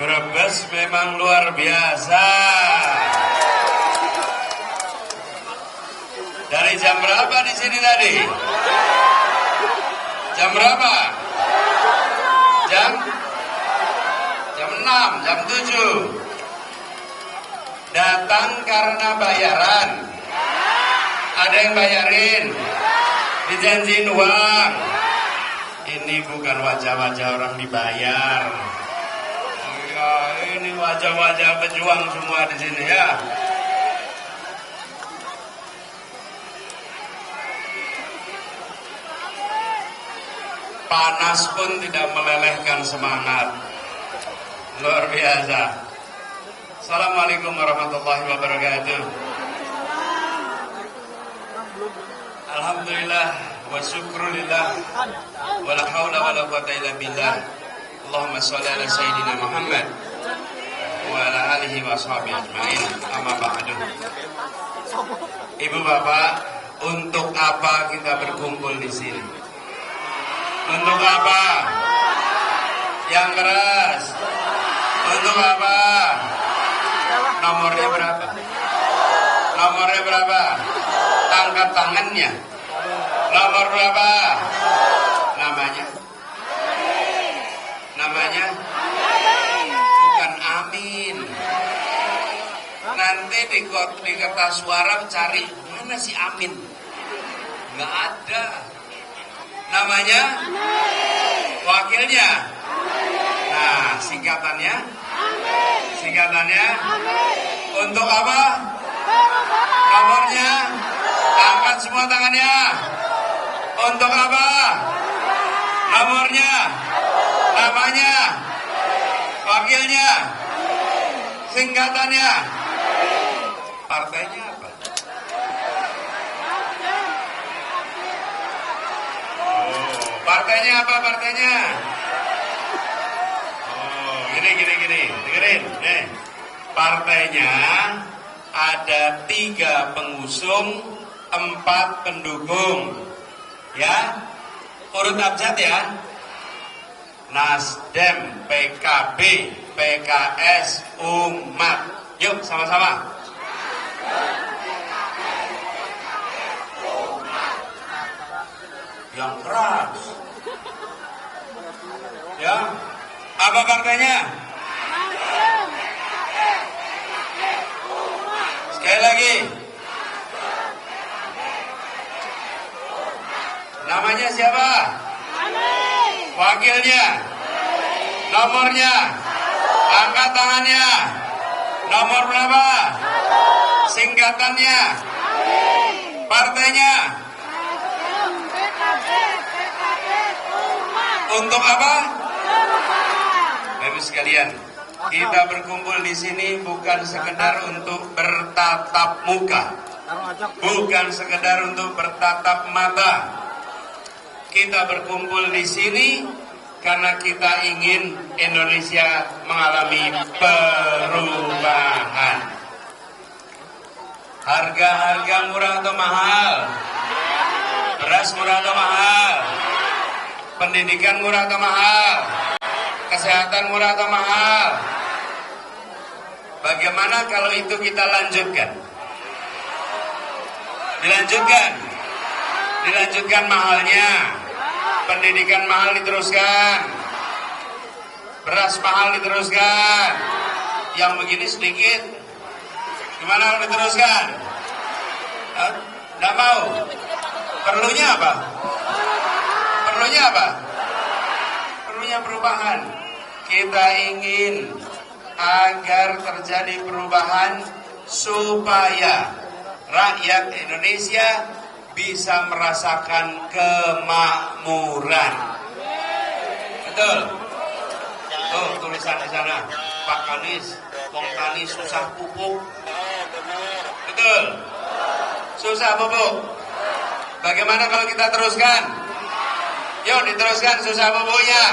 Brebes memang luar biasa. Dari jam berapa di sini tadi? Jam berapa? Jam 6, jam 7. Datang karena bayaran. Ada yang bayarin. Dijanjiin uang. Ini bukan wajah-wajah orang dibayar. Ya, ini wajah-wajah pejuang semua di sini ya. Panas pun tidak melelehkan semangat. Luar biasa. Assalamualaikum warahmatullahi wabarakatuh. Alhamdulillah wa syukrulillah wa la haula wa la quwata illa billah. Allahumma sholli ala sayyidina Muhammad wa ala alihi wa sahbihi ajma'in. Amma ba'du. Ibu bapak, untuk apa kita berkumpul di sini? Untuk apa? Yang keras. Untuk apa? Nomornya berapa? Nomornya berapa? Angkat tangannya. Nomor berapa? Namanya? Namanya? Bukan Amin. Nanti di kertas suara cari mana si Amin? Nggak ada. Namanya? Wakilnya? Nah, singkatannya? Singkatannya? Untuk apa? Nomornya? Angkat semua tangannya. Untuk apa? Nomornya? Namanya? Wakilnya? Singkatannya? Partainya apa? Partainya apa partainya? Oh, gini. Dengerin. Nih. Partainya ada 3 pengusung, 4 pendukung. Ya. Urut abjad ya. Nasdem, PKB, PKS, Umat. Yuk sama-sama. Yang keras. Ya. Apa partainya? Sekali lagi. Namanya siapa? Wakilnya? Nomornya? Angkat tangannya. Nomor berapa? Singkatannya? Partainya? Untuk apa? Bapak sekalian, kita berkumpul di sini bukan sekedar untuk bertatap muka, bukan sekedar untuk bertatap mata. Kita berkumpul di sini karena kita ingin Indonesia mengalami perubahan. Harga-harga murah atau mahal? Beras murah atau mahal? Pendidikan murah atau mahal? Kesehatan murah atau mahal? Bagaimana kalau itu kita lanjutkan? Dilanjutkan mahalnya. Pendidikan mahal diteruskan. Beras mahal diteruskan. Yang begini sedikit. Gimana kalau diteruskan? Tidak mau. Perlunya apa? Perlunya perubahan. Kita ingin agar terjadi perubahan supaya rakyat Indonesia bisa merasakan kemakmuran. Betul? Tuh tulisan di sana. Pak Kanis, Wong Tani susah pupuk. Betul? Susah pupuk. Bagaimana kalau kita teruskan? Yuk diteruskan susah pupuknya.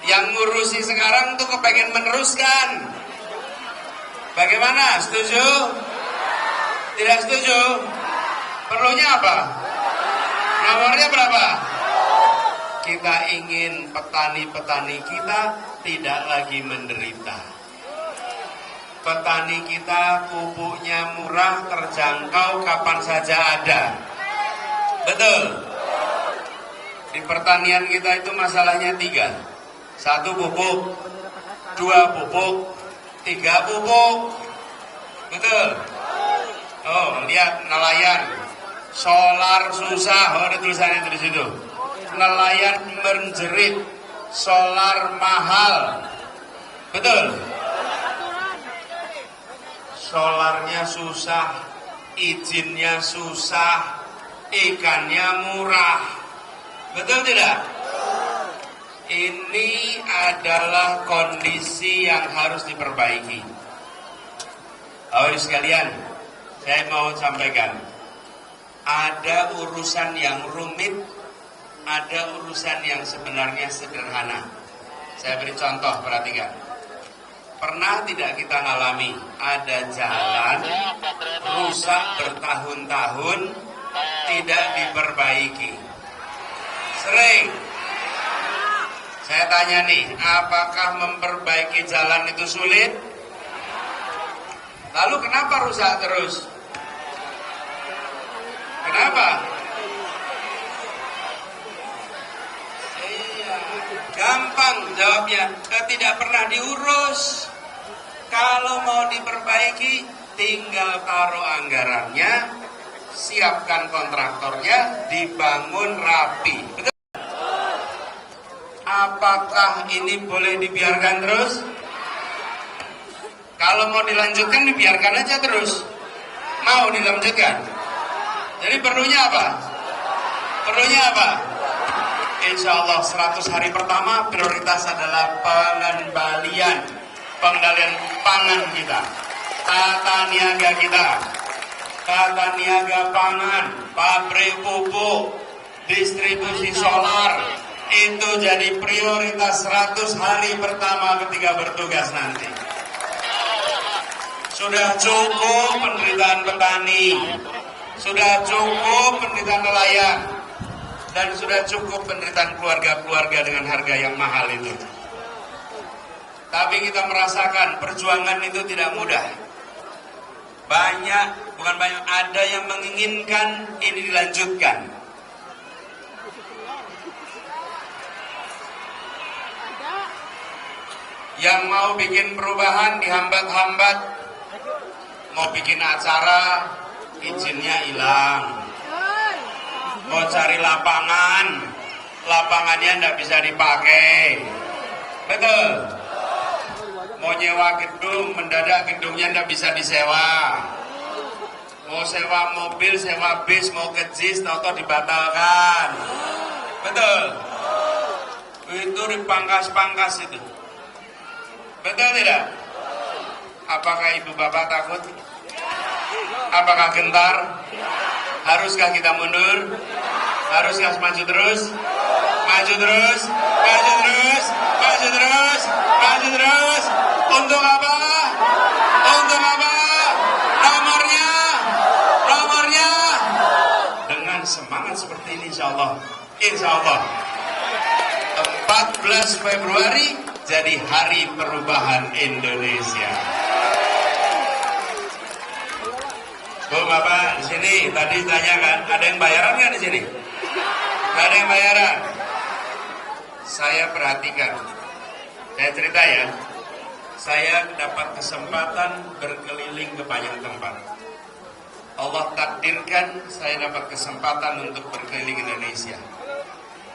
Yang ngurusi sekarang tuh kepengen meneruskan. Bagaimana? Setuju? Tidak setuju? Perlunya apa? Nomornya berapa? Kita ingin petani-petani kita tidak lagi menderita. Petani kita pupuknya murah, terjangkau, kapan saja ada. Betul? Di pertanian kita itu masalahnya 3. 1 pupuk, 2 pupuk, 3 pupuk. Betul? Oh, lihat nelayan. Solar susah, ada tulisannya di situ. Nelayan menjerit, solar mahal. Betul? Solarnya susah, izinnya susah, ikannya murah. Betul tidak? Ini adalah kondisi yang harus diperbaiki. Bapak sekalian, saya mau sampaikan, ada urusan yang rumit, ada urusan yang sebenarnya sederhana. Saya beri contoh, perhatikan. Pernah tidak kita ngalami ada jalan rusak bertahun-tahun tidak diperbaiki? Sering. Saya tanya nih, apakah memperbaiki jalan itu sulit? Lalu kenapa rusak terus? Kenapa? Iya, gampang jawabnya, tidak pernah diurus. Kalau mau diperbaiki, tinggal taruh anggarannya, siapkan kontraktornya, dibangun rapi. Betul? Apakah ini boleh dibiarkan terus? Kalau mau dilanjutkan, dibiarkan aja terus. Mau dilanjutkan? Jadi perlunya apa? Perlunya apa? Insya Allah 100 hari pertama prioritas adalah pengendalian pangan kita, tata niaga kita, tata niaga pangan, pabrik pupuk, distribusi solar, itu jadi prioritas 100 hari pertama ketika bertugas nanti. Sudah cukup penderitaan petani, sudah cukup penderitaan nelayan, dan sudah cukup penderitaan keluarga-keluarga dengan harga yang mahal itu. Tapi kita merasakan perjuangan itu tidak mudah. Bukan banyak, ada yang menginginkan ini dilanjutkan. Yang mau bikin perubahan dihambat-hambat, mau bikin acara, izinnya hilang. Mau cari lapangannya tidak bisa dipakai. Betul? Mau nyewa gedung, mendadak gedungnya tidak bisa disewa. Mau sewa mobil, sewa bis, mau ke JIS, tau-tau dibatalkan. Betul? Itu dipangkas-pangkas itu. Betul tidak? Apakah ibu bapak takut? Apakah gentar? Haruskah kita mundur? Haruskah maju terus? Maju terus? Maju terus? Maju terus? Maju terus? Untuk apa? Untuk apa? Nomornya? Nomornya? Dengan semangat seperti ini insya Allah 14 Februari jadi Hari Perubahan Indonesia. Bu, Bapak di sini tadi tanyakan, ada yang bayaran nggak di sini? Nggak ada yang bayaran. Saya perhatikan, saya cerita ya. Saya dapat kesempatan berkeliling ke banyak tempat. Allah takdirkan saya dapat kesempatan untuk berkeliling Indonesia.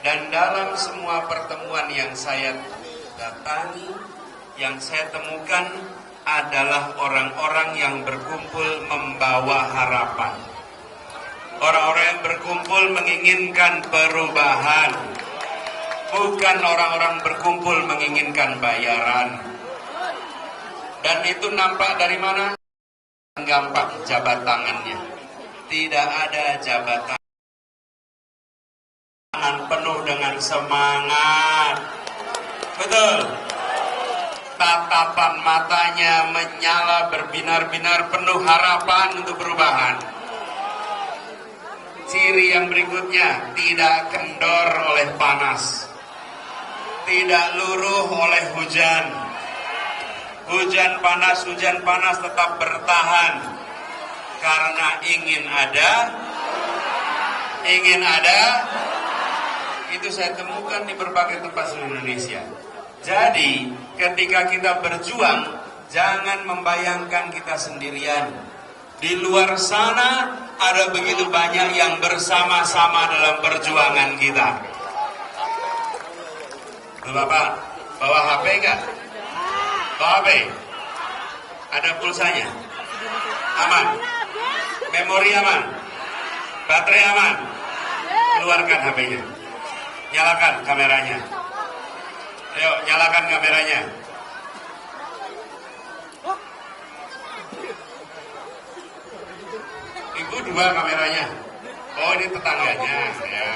Dan dalam semua pertemuan yang saya datangi, yang saya temukan adalah orang-orang yang berkumpul membawa harapan. Orang-orang yang berkumpul menginginkan perubahan. Bukan orang-orang berkumpul menginginkan bayaran. Dan itu nampak dari mana? Gampang jabat tangannya. Tidak ada jabatan tangan penuh dengan semangat. Betul? tatapan matanya menyala berbinar-binar penuh harapan untuk perubahan. Ciri yang berikutnya, tidak kendor oleh panas, tidak luruh oleh hujan. Hujan panas tetap bertahan karena ingin ada. Itu saya temukan di berbagai tempat seluruh Indonesia. Jadi ketika kita berjuang, jangan membayangkan kita sendirian. Di luar sana ada begitu banyak yang bersama-sama dalam perjuangan kita. Bapak, bawa HP enggak? Bawa HP? Ada pulsanya? Aman? Memori aman? Baterai aman? Keluarkan HP-nya. Nyalakan kameranya. Ayo, nyalakan kameranya. Ibu dua kameranya. Oh, ini tetangganya. Ya.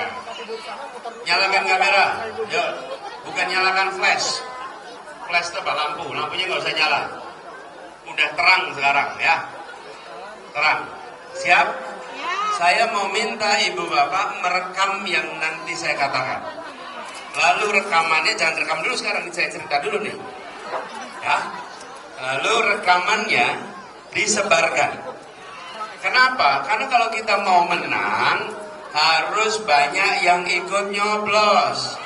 Nyalakan kamera. Yuk, bukan nyalakan flash. Flash itu apa? Lampu. Lampunya nggak usah nyala. Udah terang sekarang ya. Terang. Siap? Saya mau minta ibu bapak merekam yang nanti saya katakan. Lalu rekamannya jangan rekam dulu sekarang, saya cerita dulu nih. Ya. Lalu rekamannya disebarkan. Kenapa? Karena kalau kita mau menang harus banyak yang ikut nyoblos.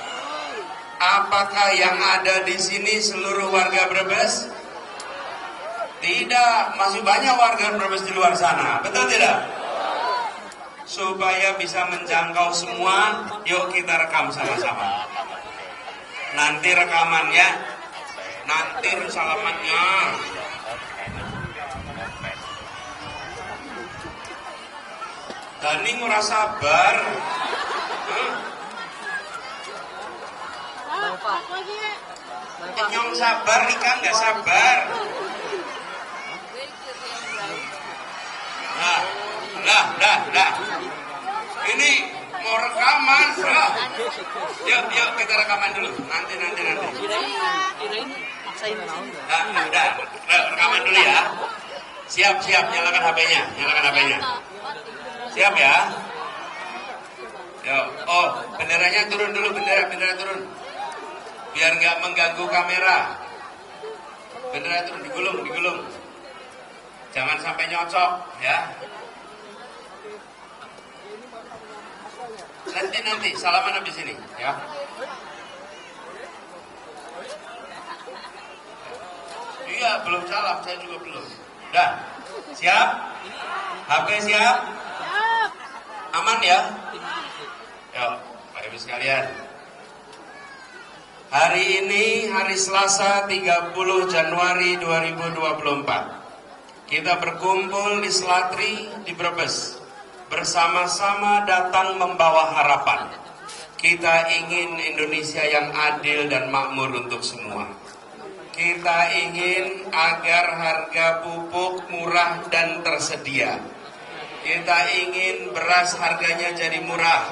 Apakah yang ada di sini seluruh warga Brebes? Tidak, masih banyak warga Brebes di luar sana. Betul tidak? Supaya bisa menjangkau semua, yuk kita rekam sama-sama. Nanti rekamannya, nanti salamannya. Dani ngurah sabar. Kenyong sabar, Rika nggak sabar. Nah. Ini mau rekaman, bro. Yuk kita rekaman dulu. Nanti. Udah, rekaman dulu ya. Siap, nyalakan HP-nya. Siap ya. Yuk, benderanya turun dulu, bendera turun. Biar nggak mengganggu kamera. Bendera turun, digulung. Jangan sampai nyocok, ya. Nanti salaman habis ini, ya. Iya, belum salam, saya juga belum. Dah, siap? HP siap? Aman ya? Yuk, Pak Ibu sekalian. Hari ini hari Selasa 30 Januari 2024. Kita berkumpul di Selatri di Brebes. Bersama-sama datang membawa harapan. Kita ingin Indonesia yang adil dan makmur untuk semua. Kita ingin agar harga pupuk murah dan tersedia. Kita ingin beras harganya jadi murah.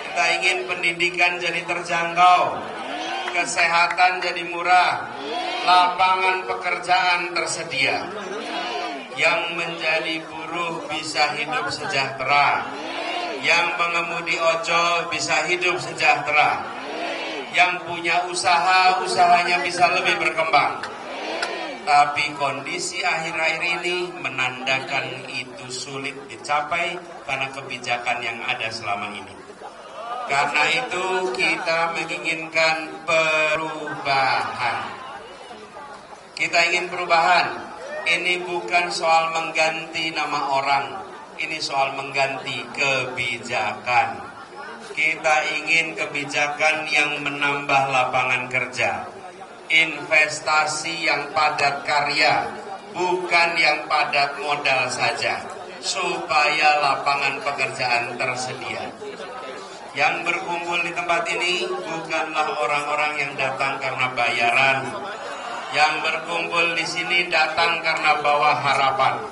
Kita ingin pendidikan jadi terjangkau. Kesehatan jadi murah. Lapangan pekerjaan tersedia. Yang menjadi buruh bisa hidup sejahtera. Yang mengemudi ojol bisa hidup sejahtera. Yang punya usaha, usahanya bisa lebih berkembang. Tapi kondisi akhir-akhir ini menandakan itu sulit dicapai karena kebijakan yang ada selama ini. Karena itu kita menginginkan perubahan. Kita ingin perubahan. Ini bukan soal mengganti nama orang, ini soal mengganti kebijakan. Kita ingin kebijakan yang menambah lapangan kerja, investasi yang padat karya, bukan yang padat modal saja, supaya lapangan pekerjaan tersedia. Yang berkumpul di tempat ini bukanlah orang-orang yang datang karena bayaran. Yang berkumpul di sini datang karena bawa harapan.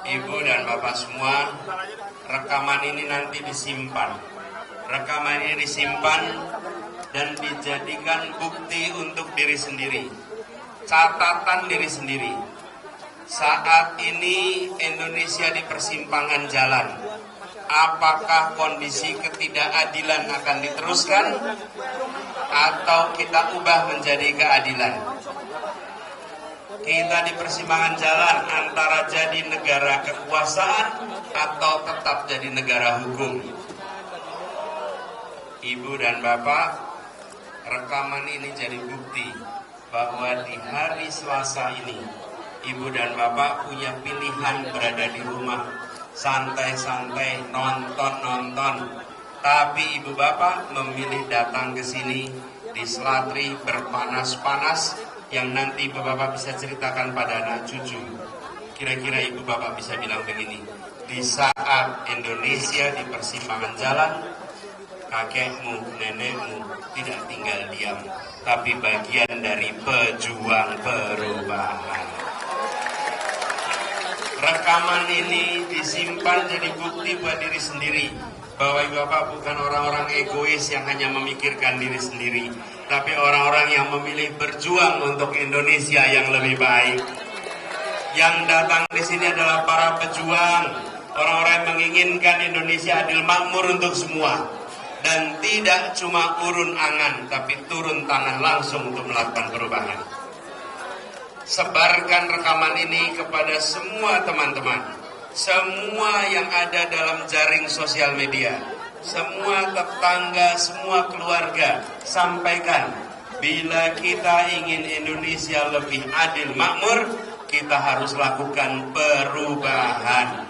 Ibu dan Bapak semua, rekaman ini nanti disimpan. Rekaman ini disimpan dan dijadikan bukti untuk diri sendiri, catatan diri sendiri. Saat ini Indonesia di persimpangan jalan. Apakah kondisi ketidakadilan akan diteruskan atau kita ubah menjadi keadilan? Kita di persimpangan jalan antara jadi negara kekuasaan atau tetap jadi negara hukum. Ibu dan Bapak, rekaman ini jadi bukti bahwa di hari Selasa ini Ibu dan Bapak punya pilihan berada di rumah, santai-santai, nonton-nonton. Tapi Ibu Bapak memilih datang ke sini di Selatri berpanas-panas yang nanti Ibu Bapak bisa ceritakan pada anak cucu. Kira-kira Ibu Bapak bisa bilang begini, di saat Indonesia di persimpangan jalan, kakekmu, nenekmu tidak tinggal diam, tapi bagian dari pejuang perubahan. Rekaman ini disimpan jadi bukti buat diri sendiri bahwa Ibu Bapak bukan orang-orang egois yang hanya memikirkan diri sendiri, tapi orang-orang yang memilih berjuang untuk Indonesia yang lebih baik. Yang datang di sini adalah para pejuang, orang-orang yang menginginkan Indonesia adil makmur untuk semua, dan tidak cuma urun angan, tapi turun tangan langsung untuk melakukan perubahan. Sebarkan rekaman ini kepada semua teman-teman, semua yang ada dalam jaring sosial media, semua tetangga, semua keluarga. Sampaikan, bila kita ingin Indonesia lebih adil makmur, kita harus lakukan perubahan.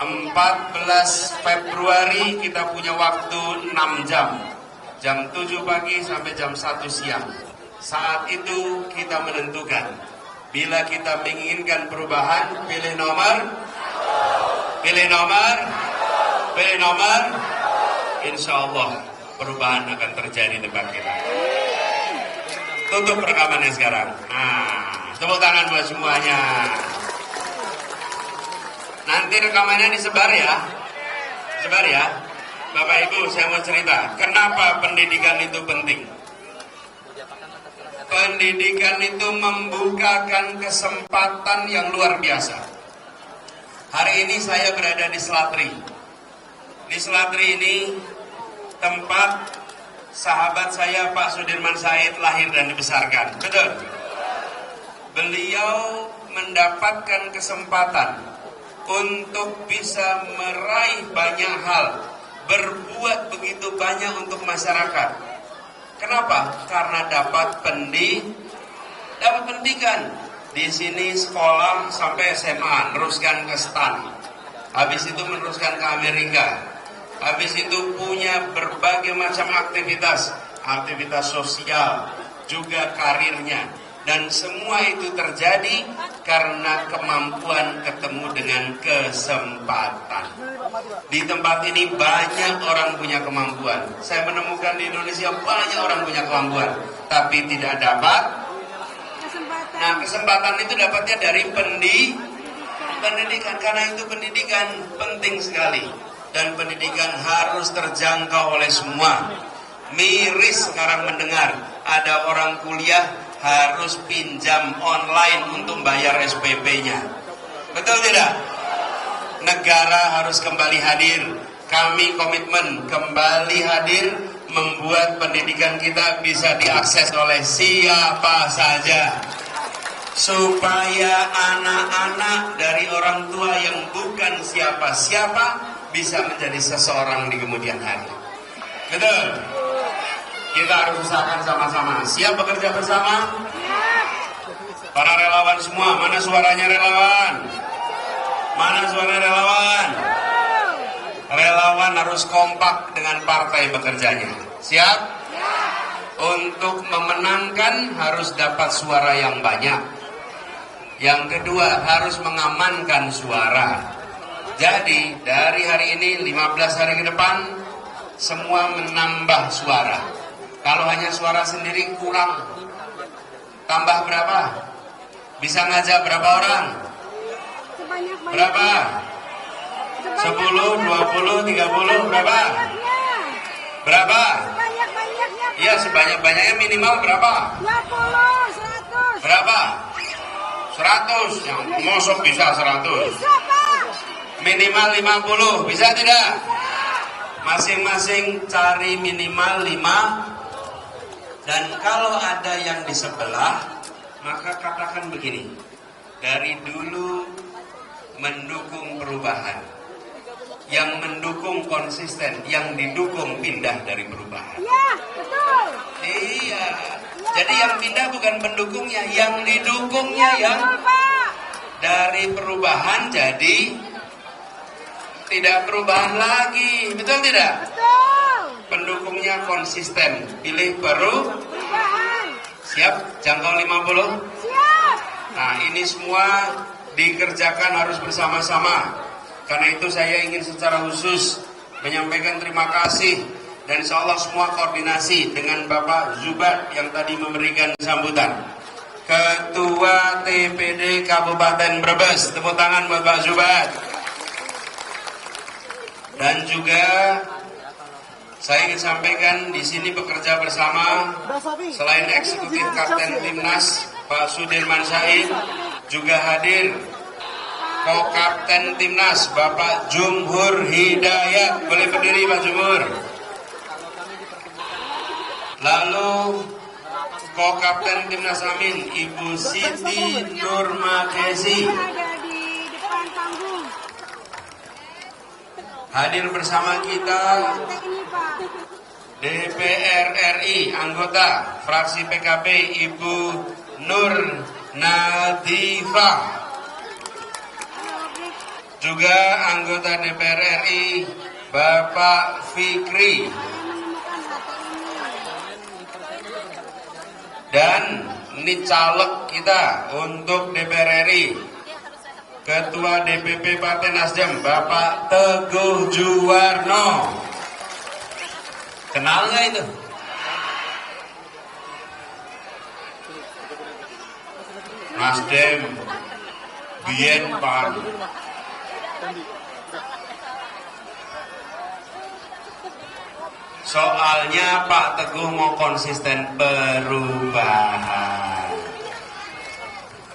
14 Februari kita punya waktu 6 jam, jam 7 pagi sampai jam 1 siang. Saat itu kita menentukan, bila kita menginginkan perubahan, pilih nomor, insya Allah perubahan akan terjadi depan kita. Tutup rekamannya sekarang. Nah, tepuk tangan buat semuanya. Nanti rekamannya disebar ya. Sebar ya. Bapak Ibu, saya mau cerita, kenapa pendidikan itu penting. Pendidikan itu membukakan kesempatan yang luar biasa. Hari ini saya berada di Selatri. Di Selatri ini tempat sahabat saya Pak Sudirman Said lahir dan dibesarkan. Betul? Beliau mendapatkan kesempatan untuk bisa meraih banyak hal, berbuat begitu banyak untuk masyarakat. Kenapa? Karena dapat pendidikan. Di sini sekolah sampai SMA, meneruskan ke STAN. Habis itu meneruskan ke Amerika. Habis itu punya berbagai macam aktivitas sosial, juga karirnya. Dan semua itu terjadi karena kemampuan ketemu dengan kesempatan. Di tempat ini banyak orang punya kemampuan. Saya menemukan di Indonesia banyak orang punya kemampuan, tapi tidak dapat. Nah, kesempatan itu dapatnya dari pendidikan. Karena itu pendidikan penting sekali. Dan pendidikan harus terjangkau oleh semua. Miris sekarang mendengar ada orang kuliah harus pinjam online untuk bayar SPP-nya. Betul tidak? Negara harus kembali hadir. Kami komitmen kembali hadir, membuat pendidikan kita bisa diakses oleh siapa saja, supaya anak-anak dari orang tua yang bukan siapa-siapa bisa menjadi seseorang di kemudian hari. Betul? Kita harus usahakan sama-sama. Siap bekerja bersama? Para relawan semua, mana suaranya relawan? Mana suara relawan? Relawan harus kompak dengan partai bekerjanya. Siap? Untuk memenangkan harus dapat suara yang banyak. Yang kedua, harus mengamankan suara. Jadi, dari hari ini 15 hari ke depan, semua menambah suara. Kalau hanya suara sendiri kurang. Tambah berapa? Bisa ngajak berapa orang? Berapa? 10, 20, 30, berapa? Berapa? Ya, sebanyak-banyaknya minimal berapa? 20, 100. Berapa? 100. Yang mosok bisa 100. Bisa, Pak. Minimal 50. Bisa tidak? Masing-masing cari minimal 5. Dan kalau ada yang di sebelah, maka katakan begini. Dari dulu mendukung perubahan. Yang mendukung konsisten, yang didukung pindah dari perubahan. Iya, betul. Iya. Jadi yang pindah bukan pendukungnya, yang didukungnya yang Betul, Pak. dari perubahan jadi tidak perubahan lagi. Betul tidak? Betul. Pendukungnya konsisten. Pilih perubahan. Siap? Jangkau 50? Siap. Nah, ini semua dikerjakan harus bersama-sama. Karena itu saya ingin secara khusus menyampaikan terima kasih dan insya Allah semua koordinasi dengan Bapak Zubat yang tadi memberikan sambutan. Ketua TPD Kabupaten Brebes, tepuk tangan buat Pak Zubat. Dan juga saya ingin sampaikan di sini bekerja bersama selain eksekutif Kapten Timnas Pak Sudirman Said, juga hadir Ko-Kapten Timnas Bapak Jumhur Hidayat. Boleh berdiri Pak Jumhur. Lalu Ko-Kapten Timnas Amin Ibu Siti Nurmakesi Ada di depan panggung. hadir bersama kita. Ini, Pak. DPR RI anggota fraksi PKB Ibu Nur Nadifah, juga anggota DPR RI Bapak Fikri, dan ini caleg kita untuk DPR RI Ketua DPP Partai Nasdem Bapak Teguh Juwarno. Kenal nggak itu? Nasdem Bien Pan. Soalnya Pak Teguh mau konsisten perubahan.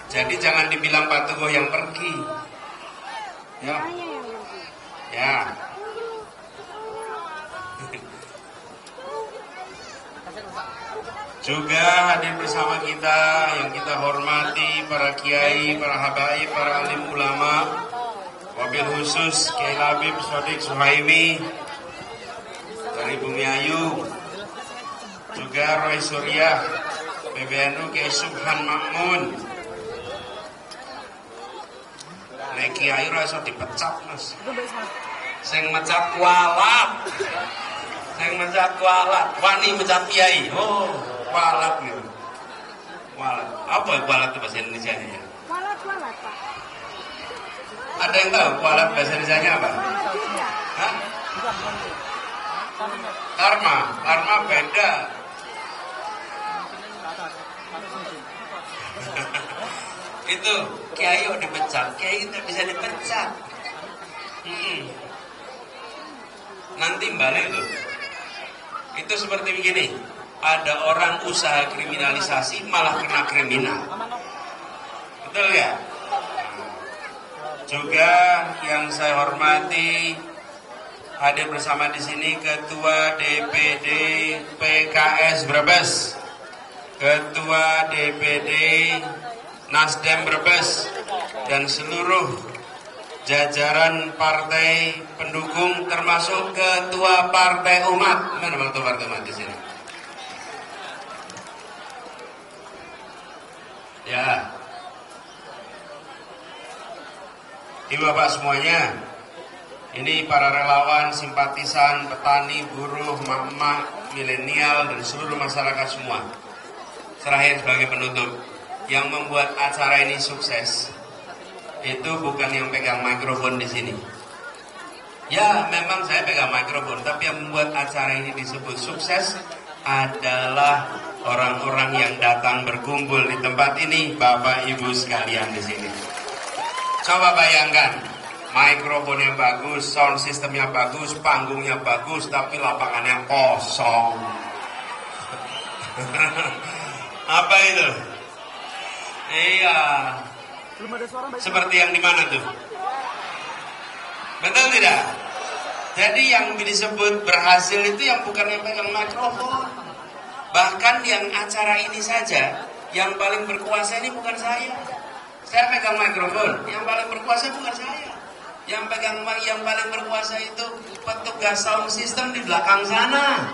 Jadi jangan dibilang Pak Teguh yang pergi. Ya. Ya. Juga hadir bersama kita yang kita hormati para kiai, para habaib, para alim ulama, wabil khusus Kiai Labib Sodik Suhaimi dari Bumi Ayu, juga Roy Surya PBNU Kiai Subhan Makmun. Nek kiai ora iso dipecat, Mas. Sing mecat kualat. Sing mecat kualat, wani mecat kiai. Oh, kualat gitu. Kualat. Apa kualat itu bahasa Indonesianya ya? Kualat, Pak. Ada yang tahu kualat bahasa Indonesianya apa? Kualat juga. Hah? Karma, karma beda. Itu kiai udah dipecat, kiai tidak bisa dipecat. Nanti balik loh. Itu seperti begini, ada orang usaha kriminalisasi malah kena kriminal. Betul ya? Juga yang saya hormati hadir bersama di sini Ketua DPD PKS Brebes, Ketua DPD Nasdem Brebes, dan seluruh jajaran partai pendukung termasuk Ketua Partai Umat. Mana Ketua Partai Umat di sini? Ya. Ibu bapak semuanya, ini para relawan, simpatisan, petani, buruh, emak-emak, milenial, dan seluruh masyarakat semua. Terakhir sebagai penutup, yang membuat acara ini sukses itu bukan yang pegang mikrofon di sini. Ya, memang saya pegang mikrofon, tapi yang membuat acara ini disebut sukses adalah orang-orang yang datang berkumpul di tempat ini, Bapak Ibu sekalian di sini. Coba bayangkan, mikrofonnya bagus, sound systemnya bagus, panggungnya bagus, tapi lapangannya kosong. Apa itu? Iya. Belum ada suara baik. Seperti yang di mana tuh? Betul tidak? Jadi yang disebut berhasil itu yang bukan yang pegang mikrofon. Bahkan yang acara ini saja, yang paling berkuasa ini bukan saya. Saya pegang mikrofon, yang paling berkuasa bukan saya. Yang paling berkuasa itu petugas sound system di belakang sana.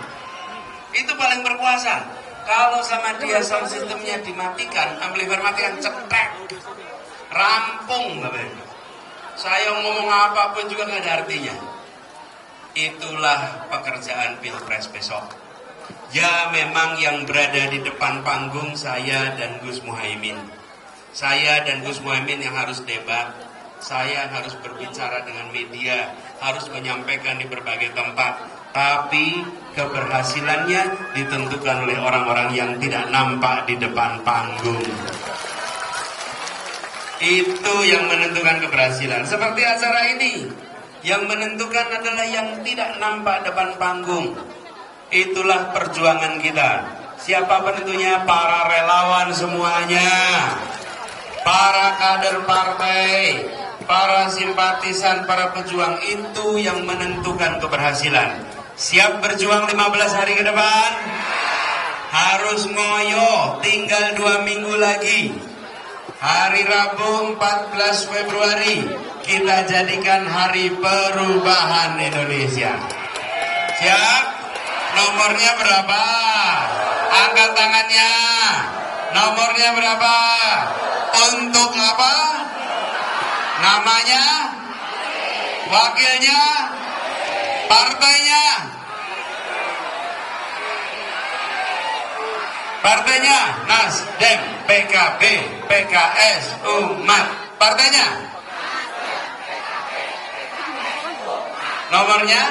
Itu paling berkuasa. Kalau sama dia sound systemnya dimatikan, amplifier matikan, cetek, rampung, saya ngomong apapun juga nggak ada artinya. Itulah pekerjaan Pilpres besok. Ya memang yang berada di depan panggung saya dan Gus Muhaimin. Saya dan Gus Muhaimin yang harus debat. Saya harus berbicara dengan media, harus menyampaikan di berbagai tempat. Tapi keberhasilannya ditentukan oleh orang-orang yang tidak nampak di depan panggung. Itu yang menentukan keberhasilan. Seperti acara ini, yang menentukan adalah yang tidak nampak depan panggung. Itulah perjuangan kita. Siapa penentunya? Para relawan semuanya, para kader partai, para simpatisan, para pejuang. Itu yang menentukan keberhasilan. Siap berjuang 15 hari ke depan? Harus ngoyo, tinggal 2 minggu lagi. Hari Rabu 14 Februari kita jadikan hari perubahan Indonesia. Siap? Nomornya berapa? Angkat tangannya. Nomornya berapa? Untuk apa? Namanya? Wakilnya? Partainya? Partainya Nasdem, PKB, PKS, Umat. Partainya? Nomornya?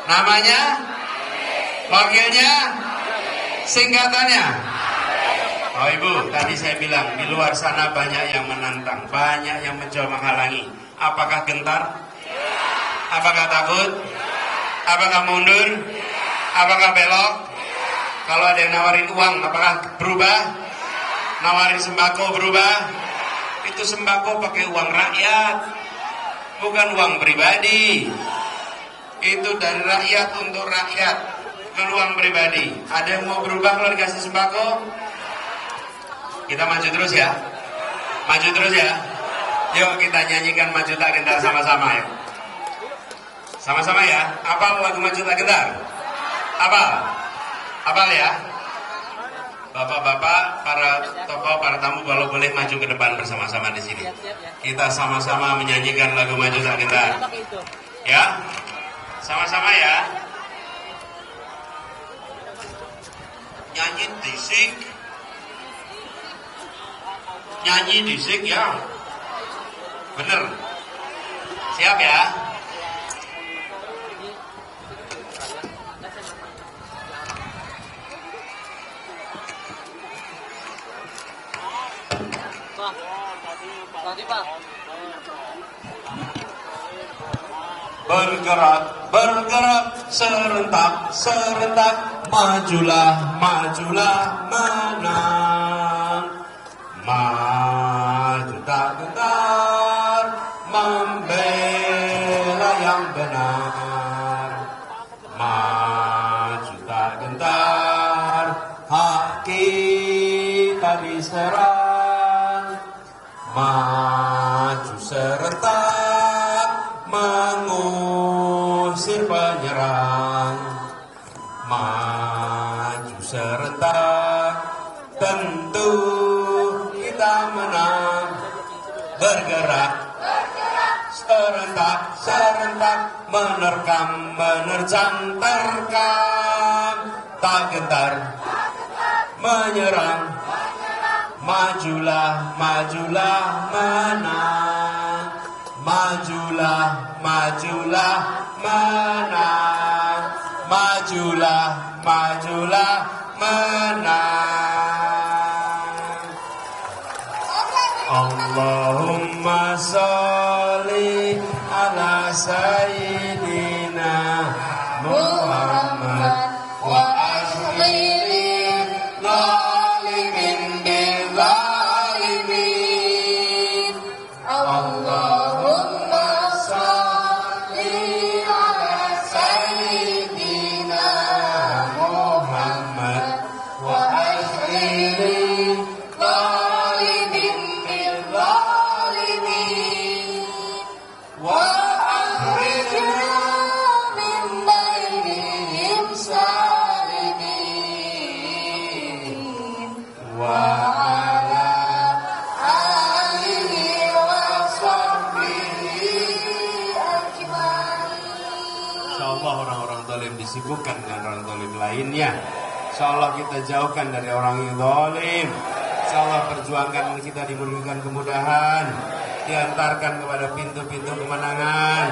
Namanya? Wakilnya? Singkatannya? Oh Ibu, tadi saya bilang di luar sana banyak yang menantang, banyak yang mencoba menghalangi. Apakah gentar? Apakah takut? Apakah mundur? Apakah belok? Kalau ada yang nawarin uang, apakah berubah? Nawarin sembako berubah? Itu sembako pakai uang rakyat, bukan uang pribadi. Itu dari rakyat untuk rakyat, bukan uang pribadi. Ada yang mau berubah kalau dikasih sembako? Kita maju terus ya. Maju terus ya. Yuk kita nyanyikan Maju Tak Gentar sama-sama ya. Sama-sama ya. Apal lagu Maju Tak Gentar? Apal? Apal ya? Bapak-bapak, para tokoh, para tamu kalau boleh maju ke depan bersama-sama di sini. Kita sama-sama menyanyikan lagu Maju Tak Gentar. Ya? Sama-sama ya. Nyanyi disik. Nyanyi disik ya. Bener. Siap ya? Bergerak, bergerak, serentak, serentak, majulah, majulah, menang. Maju tak gentar, membela yang benar. Maju tak gentar, hak kita diserang. Maju serentak, mengusir penyerang. Maju serentak, tentu kita menang. Bergerak, serentak, serentak, menerkam, menerjang, terkam. Tak gentar, menyerang. Majulah, majulah, menang. Majulah, majulah, menang. Majulah, majulah, menang. Allahumma sholli ala sayyidina Muhammad wa alihi Allahumma sholli ala sayyidina Muhammad wa akhiri zalimin bil zalimin wa akhrijna min bainihim salimin wa ala alihi wa sahbihi ajma'in. Insyaallah orang-orang zalim disibukkan dengan orang zalim lainnya. Insyaallah kita jauhkan dari orang yang zalim. Insyaallah perjuangkan kita diberikan kemudahan, diantarkan kepada pintu-pintu kemenangan,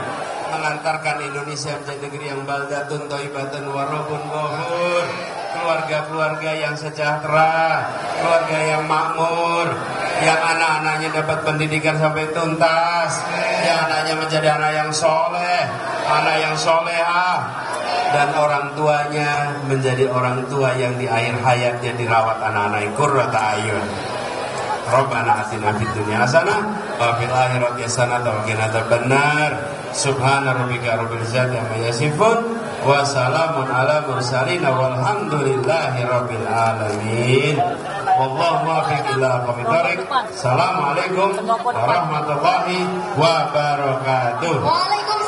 mengantarkan Indonesia menjadi negeri yang baldatun thayyibatun wa rabbun ghafur, keluarga-keluarga yang sejahtera, keluarga yang makmur, yang anak-anaknya dapat pendidikan sampai tuntas, yang anaknya menjadi anak yang soleh, anak yang solehah, dan orang tuanya menjadi orang tua yang di akhir hayatnya dirawat anak-anak yang qurrata ayun. Rabbana atina fid dunya hasanah wa fil akhirati hasanah wa qina adzabannar. Subhana rabbika rabbil izzati amma yasifun wa salamun ala mursalin walhamdulillahi rabbil alamin. Wallahu muwaffiq ila aqwamit thoriq. Assalamualaikum warahmatullahi wabarakatuh. Waalaikumsalam.